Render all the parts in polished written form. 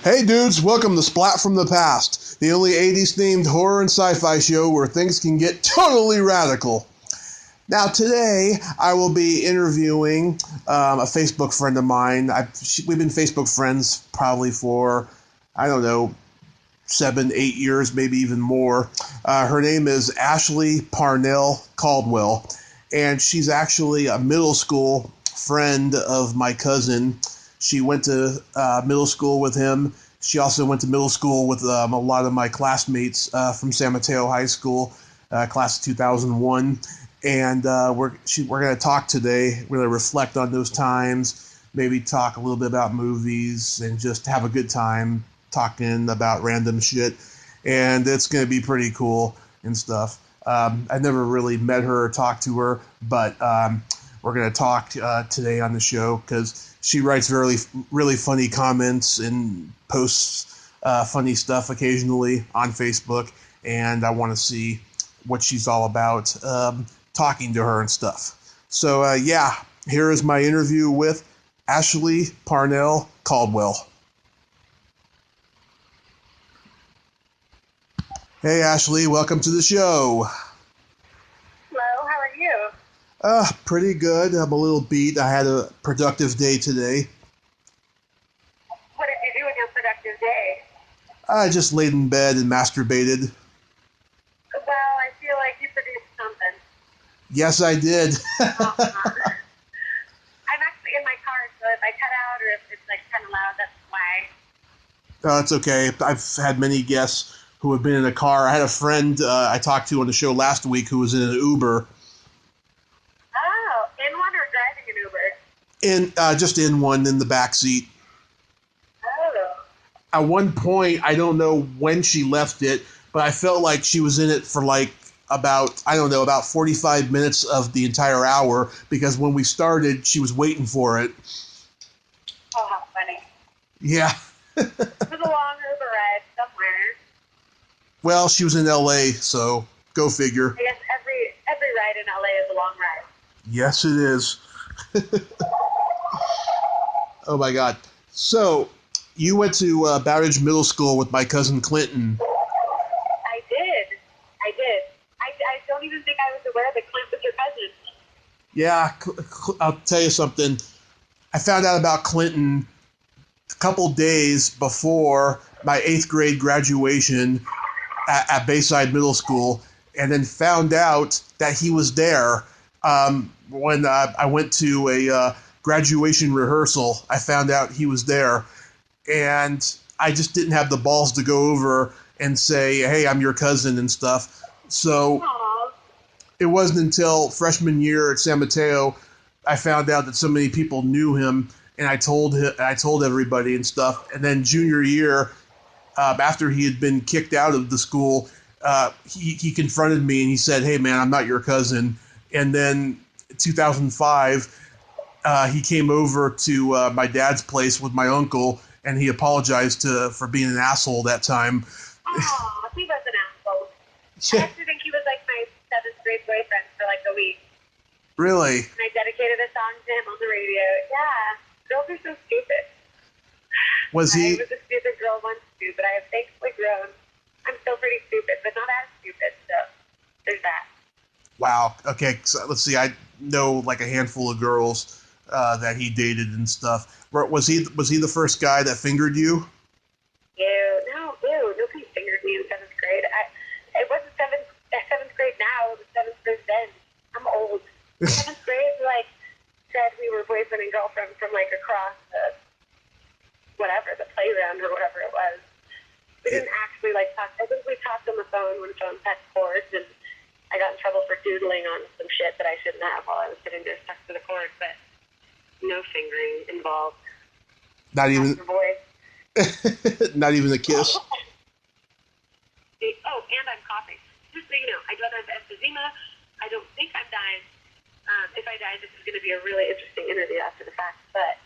Hey dudes, welcome to Splat from the Past, the only 80s themed horror and sci-fi show where things can get totally radical. Now today I will be interviewing a Facebook friend of mine. We've been Facebook friends probably for, I don't know, 7, 8 years, maybe even more. Her name is Ashley Parnell-Caldwell, and she's actually a middle school friend of my cousin. She went to middle school with him. She also went to middle school with a lot of my classmates from San Mateo High School, class of 2001. And we're going to talk today. We're going to reflect on those times, maybe talk a little bit about movies, and just have a good time talking about random shit. And it's going to be pretty cool and stuff. I never really met her or talked to her, but we're going to talk today on the show because she writes really funny comments and posts funny stuff occasionally on Facebook, and I want to see what she's all about, talking to her and stuff. So, here is my interview with Ashley Parnell-Caldwell. Hey, Ashley, welcome to the show. Hello, how are you? Pretty good. I'm a little beat. I had a productive day today. What did you do with your productive day? I just laid in bed and masturbated. Well, I feel like you produced something. Yes, I did. I'm actually in my car, so if I cut out or if it's like kind of loud, that's why. It's okay. I've had many guests who have been in a car. I had a friend I talked to on the show last week who was in an Uber. Oh, in one or driving an Uber? Just in one, in the back seat. Oh. At one point, I don't know when she left it, but I felt like she was in it for like about 45 minutes of the entire hour, because when we started, she was waiting for it. Oh, how funny. Yeah. It was a long Uber ride somewhere. Well, she was in L.A., so go figure. I guess every ride in LA is a long ride. Yes, it is. Oh, my God. So, you went to Bowditch Middle School with my cousin Clinton. I did. I don't even think I was aware that Clint was your cousin. Yeah, I'll tell you something. I found out about Clinton a couple days before my 8th grade graduation at Bayside Middle School, and then found out that he was there when I went to a graduation rehearsal. I found out he was there, and I just didn't have the balls to go over and say, hey, I'm your cousin and stuff. So Aww. it wasn't until freshman year at San Mateo I found out that so many people knew him, and I told everybody and stuff. And then junior year, after he had been kicked out of the school, he confronted me and he said, hey, man, I'm not your cousin. And then 2005, he came over to my dad's place with my uncle, and he apologized for being an asshole that time. Oh, he was an asshole. Yeah. I actually think he was like my 7th grade boyfriend for like a week. Really? And I dedicated a song to him on the radio. Yeah, girls are so stupid. Was he? I was a stupid girl once too, but I have thankfully grown. I'm still pretty stupid, but not as stupid, so there's that. Wow. Okay, so let's see. I know like a handful of girls that he dated and stuff. Was he the first guy that fingered you? Nobody fingered me in 7th grade. It wasn't 7th grade now, it was 7th grade then. I'm old. 7th grade, like, said we were boyfriend and girlfriend from, like, across the playground or whatever it was. We didn't actually, like, talk. I think we talked on the phone when phones had cords, and I got in trouble for doodling on some shit that I shouldn't have while I was sitting there stuck to the cord, but no fingering involved. Not even. Voice. Not even a kiss. Oh, and I'm coughing. Just so you know, I don't have emphysema. I don't think I'm dying. If I die, this is going to be a really interesting interview after the fact, but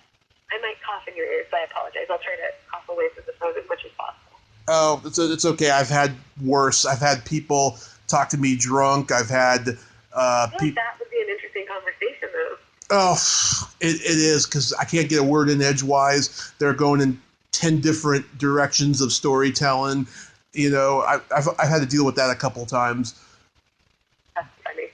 I might cough in your ears, so I apologize. I'll try to cough away from the phone as much as possible. Oh, it's okay. I've had worse. I've had people talk to me drunk. I've had I feel like that would be an interesting conversation, though. Oh, it is, because I can't get a word in edgewise. They're going in 10 different directions of storytelling. You know, I've had to deal with that a couple times. That's funny.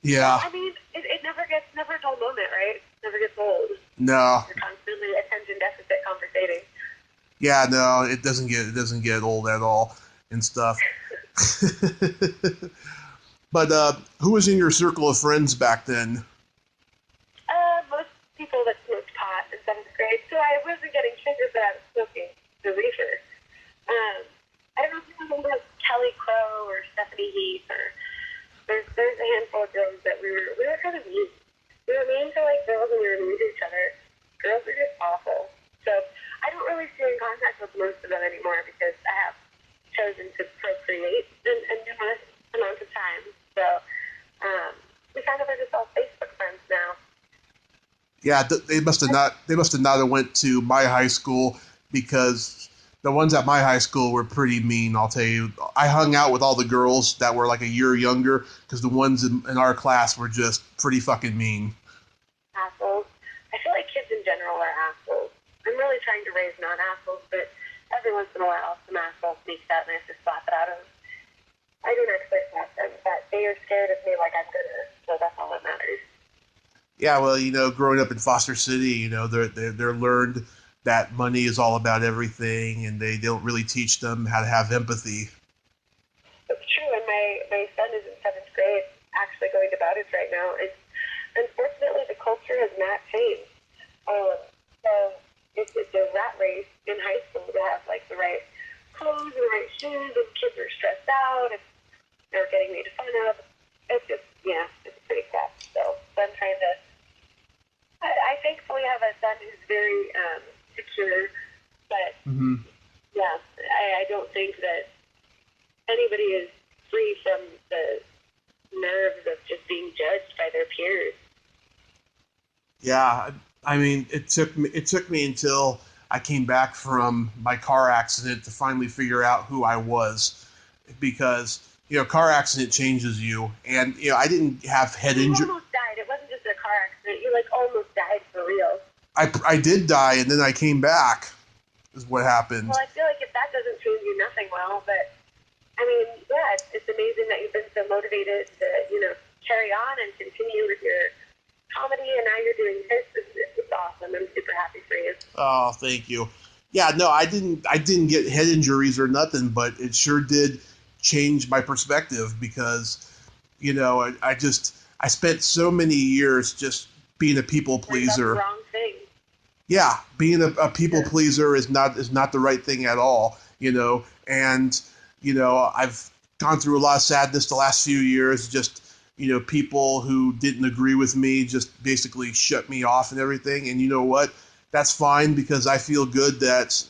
Yeah. I mean, it never a dull moment, right? It never gets old. No. You're constantly attention deficit conversating. Yeah, no, it doesn't get old at all and stuff. But who was in your circle of friends back then? Most people that smoked pot in 7th grade, so I wasn't getting triggered, but I was smoking the reefer. I don't know if you remember Kelly Crow or Stephanie Heath, or there's a handful of girls that we were kind of mean. We were mean to like girls and we were mean to each other. Girls are just awful. So I don't really stay in contact with most of them anymore because I have chosen to procreate in numerous amounts of time. So we kind of are just all Facebook friends now. Yeah, they must have not have went to my high school, because the ones at my high school were pretty mean, I'll tell you. I hung out with all the girls that were like a year younger, because the ones in our class were just pretty fucking mean. Assholes. I feel like kids in general are assholes. I'm really trying to raise non-assholes, but every once in a while some asshole sneaks out and I have to slap it out of them. I don't actually slap them, but they are scared of me like I'm gonna, so that's all that matters. Yeah, well, you know, growing up in Foster City, you know, they're learned that money is all about everything, and they don't really teach them how to have empathy. It's true, and my son is in 7th grade, actually going to Bowditch right now, and unfortunately the culture has not changed. So it's a rat race in high school to have like the right clothes and the right shoes, and kids are stressed out, and they're getting made fun of. It's just, yeah, it's pretty crap. So I'm trying to. I thankfully have a son who's very secure, but yeah, I don't think that anybody is free from the nerves of just being judged by their peers. Yeah, I mean, it took me until I came back from my car accident to finally figure out who I was, because you know, car accident changes you, and you know, I didn't have head injury. You almost died. It wasn't just a car accident. You like almost died for real. I did die, and then I came back. Is what happened. Well, I feel like if that doesn't change you, nothing will. But I mean, yeah, it's amazing that you've been so motivated to, you know, carry on and continue with your comedy, and now you're doing this. It's awesome. I'm super happy for you. Oh, thank you. Yeah, no, I didn't get head injuries or nothing, but it sure did change my perspective, because, you know, I spent so many years just being a people pleaser. That's the wrong thing. Yeah, being a people pleaser is not the right thing at all, you know. And you know, I've gone through a lot of sadness the last few years. Just, you know, people who didn't agree with me just basically shut me off and everything. And you know what? That's fine, because I feel good that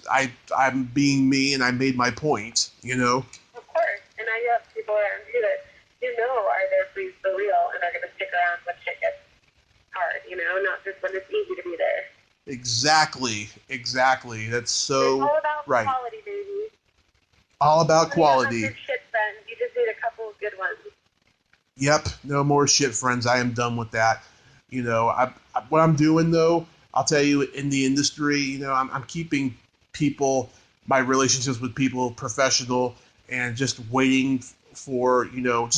I'm being me and I made my point, you know. Of course, and now you have people around you that you know are there for you for real and are going to stick around when shit gets hard, you know, not just when it's easy to be there. Exactly. That's so it's all about right. Quality, baby. All about quality. You don't have shit friends. You just need a couple of good ones. Yep, no more shit friends. I am done with that. You know, what I'm doing though, I'll tell you, in the industry, you know, I'm keeping my relationships with people professional, and just waiting for, you know,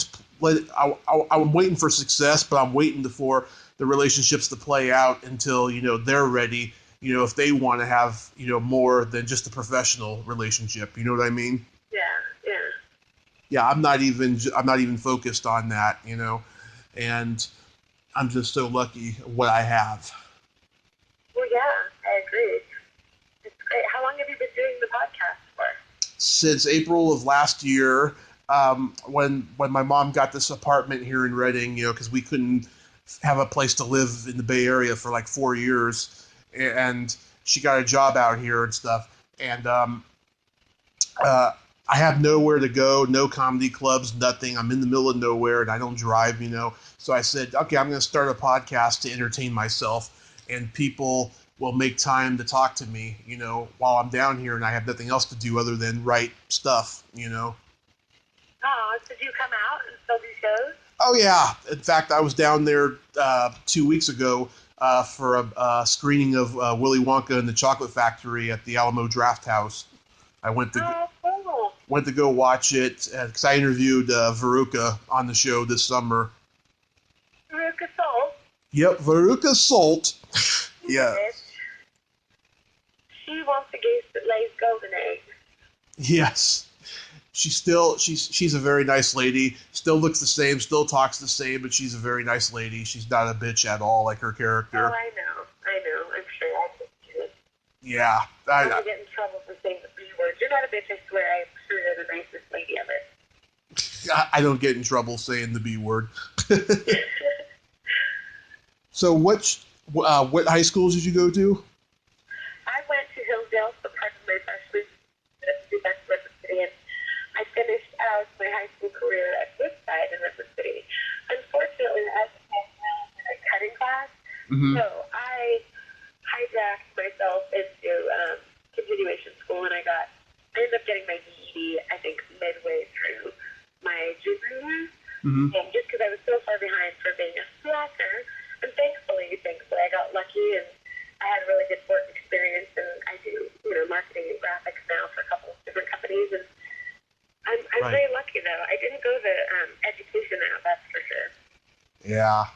I'm waiting for success, but I'm waiting for the relationships to play out until, you know, they're ready, you know, if they want to have, you know, more than just a professional relationship. You know what I mean? Yeah. Yeah, I'm not even focused on that, you know, and I'm just so lucky what I have. Well, yeah, I agree. It's great. How long have you been doing the podcast for? Since April of last year, when my mom got this apartment here in Reading, you know, because we couldn't have a place to live in the Bay Area for like 4 years, and she got a job out here and stuff, and I have nowhere to go, no comedy clubs, nothing. I'm in the middle of nowhere, and I don't drive, you know. So I said, okay, I'm going to start a podcast to entertain myself, and people will make time to talk to me, you know, while I'm down here and I have nothing else to do other than write stuff, you know. Oh, did you come out and still do shows? Oh, yeah. In fact, I was down there 2 weeks ago for a screening of Willy Wonka and the Chocolate Factory at the Alamo Draft House. I went to cool. go watch it because I interviewed Veruca on the show this summer. Veruca Salt? Yep, Veruca Salt. Yeah. She wants a goose that lays golden eggs. Yes. She's a very nice lady. Still looks the same, still talks the same, but she's a very nice lady. She's not a bitch at all like her character. Oh, I know. I'm sure I could do it. Yeah. I get in trouble for saying the B word. You're not a bitch, I swear. I'm sure you're the nicest lady ever. I don't get in trouble saying the B word. So what high schools did you go to? I went to Hillsdale for part of my freshman City, and I finished out my high school career at Woodside in Redwood City. Unfortunately, I was in a cutting class, so I hijacked myself into continuation school, and I ended up getting my GED, I think, midway through my junior year, and just because I was so far behind for being a slacker, and thankfully, I got lucky, and I had really good work experience, and I do, marketing and graphics now for a couple of different companies, and I'm right. very lucky, though. I didn't go the education route, that's for sure. Yeah.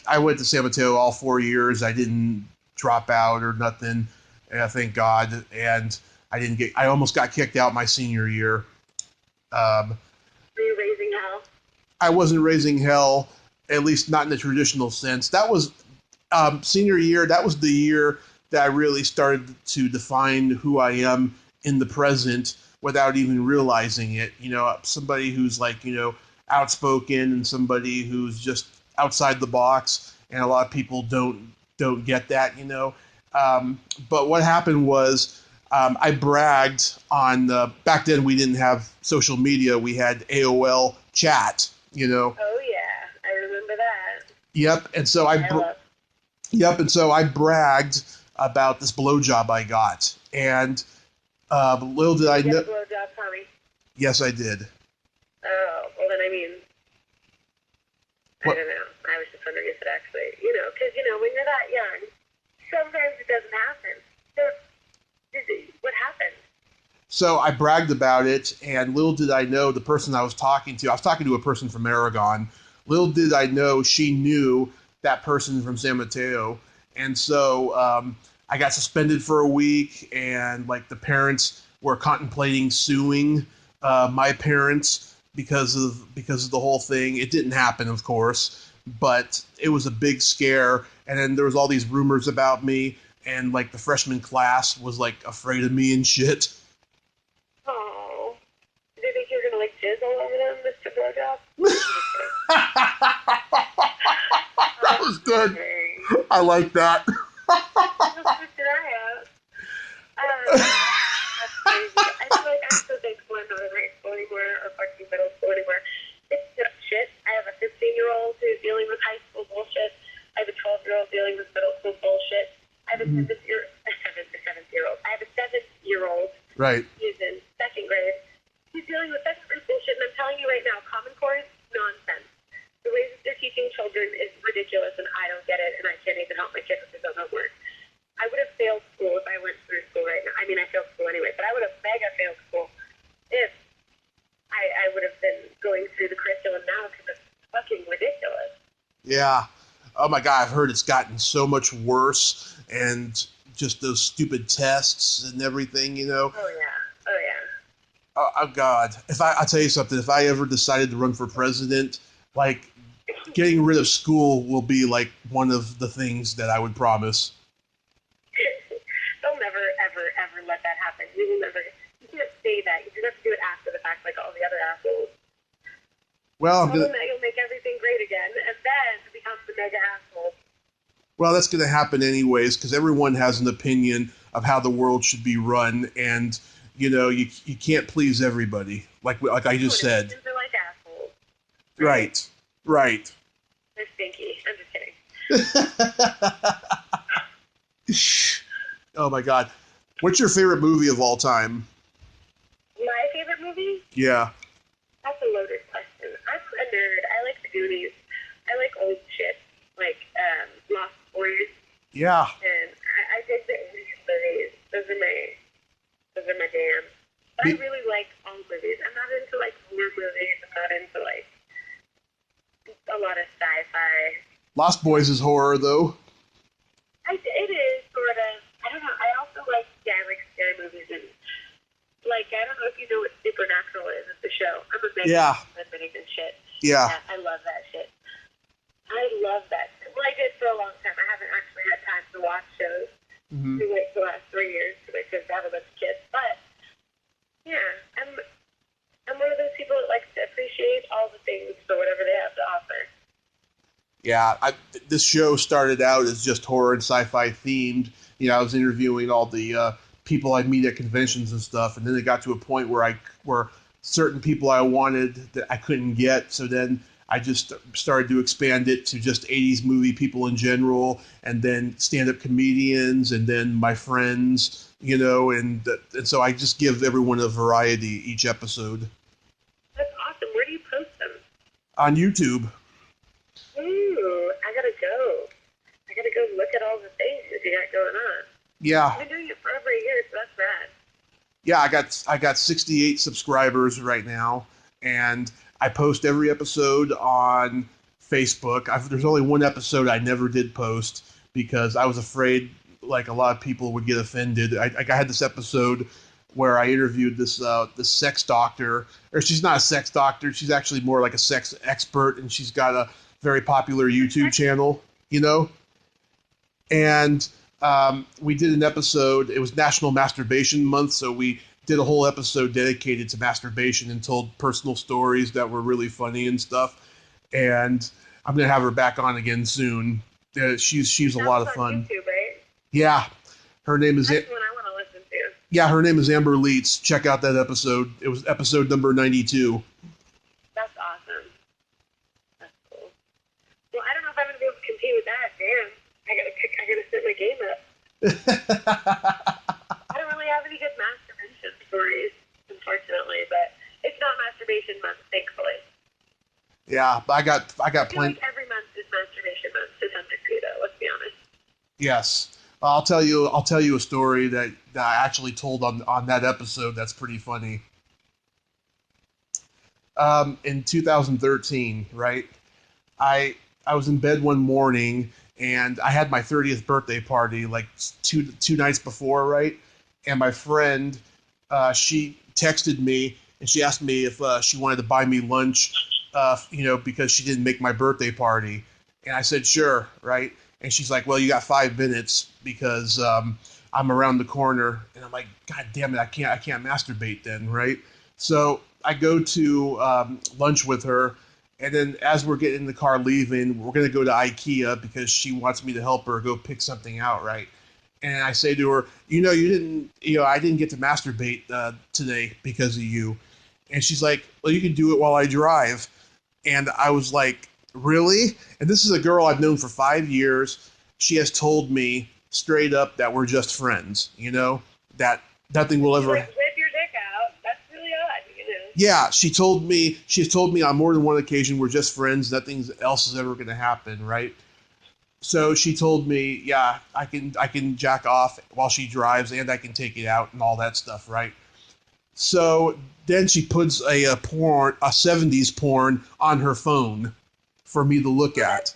I went to San Mateo all 4 years. I didn't drop out or nothing, thank God, and I almost got kicked out my senior year. Were you raising hell? I wasn't raising hell, at least not in the traditional sense. That was senior year. That was the year that I really started to define who I am in the present without even realizing it. Somebody who's outspoken and somebody who's just outside the box, and a lot of people don't get that. But what happened was I bragged on back then we didn't have social media. We had AOL chat. Oh yeah, I remember that. Yep, and so I bragged about this blowjob I got, and little did I know. Did you get a blowjob, Tommy? Yes, I did. Oh, well then, I don't know. I was just wondering if it actually, because when you're that young, sometimes it doesn't happen. So, what happened? So I bragged about it, and little did I know the person I was talking to a person from Aragon. Little did I know she knew that person from San Mateo. And so I got suspended for a week, and the parents were contemplating suing my parents because of the whole thing. It didn't happen, of course, but it was a big scare. And then there was all these rumors about me, and the freshman class was afraid of me and shit. Oh, did they think you were gonna jizz all over them, Mr. Blowjob? That was good. I like that. That's crazy. I feel I'm so thankful I'm not in high school anymore or fucking middle school anymore. It's shit. I have a 15-year-old who's dealing with high school bullshit. I have a 12-year-old dealing with middle school bullshit. I have a 7-year-old. I have a 7-year-old. Right. He's in second grade. He's dealing with second grade bullshit, and I'm telling you right now, Common Core is nonsense. The ways that they're teaching children is ridiculous, and I don't get it, and I can't even help my kids with their homework. I would have failed school if I went through school right now. I mean, I failed school anyway, but I would have mega failed school if I would have been going through the curriculum now, because it's fucking ridiculous. Yeah. Oh my God, I've heard it's gotten so much worse, and just those stupid tests and everything, Oh yeah. Oh God. I'll tell you something, if I ever decided to run for president, getting rid of school will be one of the things that I would promise. They'll never, ever, ever let that happen. You will never. You can't say that. You just have to do it after the fact, like all the other assholes. Well, Tell them that you'll make everything great again, and then become the mega asshole. Well, that's going to happen anyways, because everyone has an opinion of how the world should be run, and you can't please everybody, like I just said. They're like assholes. Right. They're stinky. I'm just kidding. Oh my God, what's your favorite movie of all time? My favorite movie? Yeah. That's a loaded question. I'm a nerd. I like the Goonies. I like old shit, like Lost 40s. Yeah. And I dig the 80s movies. Those are my jam. But I really like all movies. I'm not into like horror movies. I'm not into like a lot of sci-fi. Lost Boys is horror though. It is sort of. I don't know. I also like scary movies and like I don't know if you know what Supernatural is. It's a show. I'm a big admitting and shit. Yeah. I love that shit. I love that shit. Well, I did for a long time. I haven't actually had time to watch shows. Mm-hmm. We wait for the last 3 years because I couldn't have a bunch of kids. But yeah, I'm one of those people that likes to appreciate all the things for whatever they have to offer. Yeah, this show started out as just horror and sci-fi themed. You know, I was interviewing all the people I meet at conventions and stuff, and then it got to a point where certain people I wanted that I couldn't get. So then I just started to expand it to just 80s movie people in general, and then stand-up comedians, and then my friends. You know, and so I just give everyone a variety each episode. That's awesome. Where do you post them? On YouTube. Ooh, I gotta go look at all the things that you got going on. Yeah. I've been doing it for over a year, so that's rad. Yeah, I got 68 subscribers right now, and I post every episode on Facebook. There's only one episode I never did post because I was afraid like a lot of people would get offended. I had this episode where I interviewed this sex doctor, or she's not a sex doctor, she's actually more like a sex expert, and she's got a very popular YouTube channel, you know? And we did an episode, it was National Masturbation Month, so we did a whole episode dedicated to masturbation and told personal stories that were really funny and stuff. And I'm going to have her back on again soon. She's a lot of fun. YouTube, right? Yeah. Her name is... That's the one I want to listen to. Yeah, her name is Amber Leitz. Check out that episode. It was episode number 92. That's awesome. That's cool. Well, I don't know if I'm going to be able to compete with that. Damn. I gotta set my game up. I don't really have any good masturbation stories, unfortunately, but it's not masturbation month, thankfully. Yeah, but I got plenty. Like every month is masturbation month to some degree, though. Let's be honest. Yes, I'll tell you a story that I actually told on that episode. That's pretty funny. In 2013, right? I was in bed one morning. And I had my 30th birthday party like two nights before, right? And my friend, she texted me and she asked me if she wanted to buy me lunch, because she didn't make my birthday party. And I said, sure, right? And she's like, well, you got 5 minutes because I'm around the corner. And I'm like, God damn it, I can't masturbate then, right? So I go to lunch with her. And then as we're getting in the car leaving, we're going to go to IKEA because she wants me to help her go pick something out, right? And I say to her, I didn't get to masturbate today because of you. And she's like, well, you can do it while I drive. And I was like, really? And this is a girl I've known for 5 years. She has told me straight up that we're just friends, that nothing will ever... Whip your dick out. That's really odd, Yeah, she's told me on more than one occasion we're just friends. Nothing else is ever going to happen, right? So she told me, yeah, I can jack off while she drives and I can take it out and all that stuff, right? So then she puts a 70s porn on her phone for me to look at.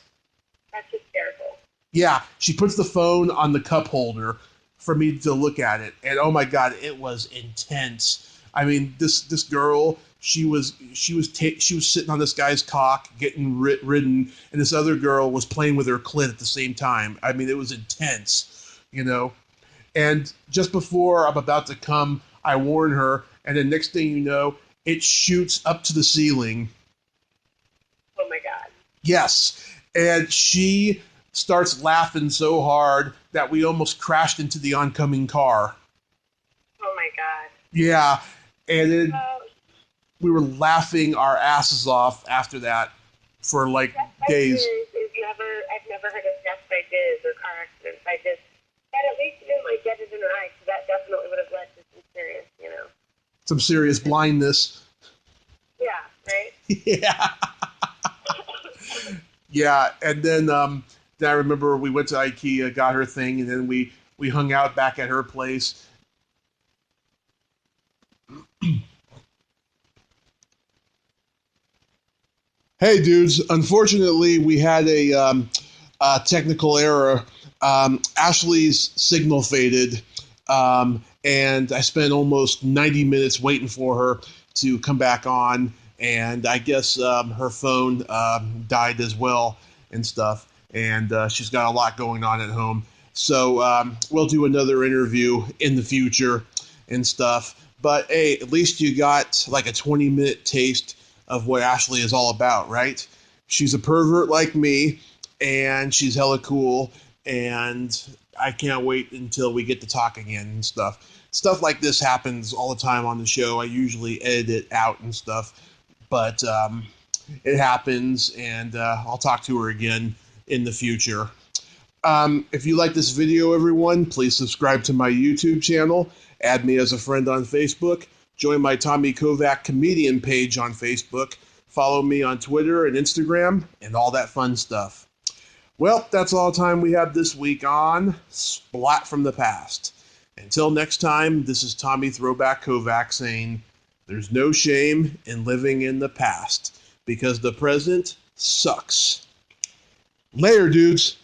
That's hysterical. Yeah, she puts the phone on the cup holder for me to look at it, and oh my God, it was intense. I mean, this girl, she was sitting on this guy's cock, getting ridden, and this other girl was playing with her clit at the same time. I mean, it was intense, And just before I'm about to come, I warn her, and the next thing you know, it shoots up to the ceiling. Oh my God. Yes, and she starts laughing so hard that we almost crashed into the oncoming car. Oh my God. Yeah. And then we were laughing our asses off after that for like days. I've never heard of death by Diz or car accidents by Diz. But at least you didn't get it in her eye, because that definitely would have led to some serious, Some serious blindness. Yeah, right? Yeah. Yeah, and then Then I remember we went to IKEA, got her thing, and then we hung out back at her place. Hey, dudes. Unfortunately, we had a technical error. Ashley's signal faded, and I spent almost 90 minutes waiting for her to come back on. And I guess her phone died as well and stuff. And she's got a lot going on at home. So we'll do another interview in the future and stuff. But hey, at least you got like a 20-minute taste of what Ashley is all about, right? She's a pervert like me, and she's hella cool, and I can't wait until we get to talk again and stuff. Stuff like this happens all the time on the show. I usually edit it out and stuff, but it happens, and I'll talk to her again in the future. If you like this video, everyone, please subscribe to my YouTube channel, add me as a friend on Facebook, join my Tommy Kovac comedian page on Facebook, follow me on Twitter and Instagram, and all that fun stuff. Well, that's all the time we have this week on Splat from the Past. Until next time, this is Tommy Throwback Kovac saying, there's no shame in living in the past, because the present sucks. Later, dudes.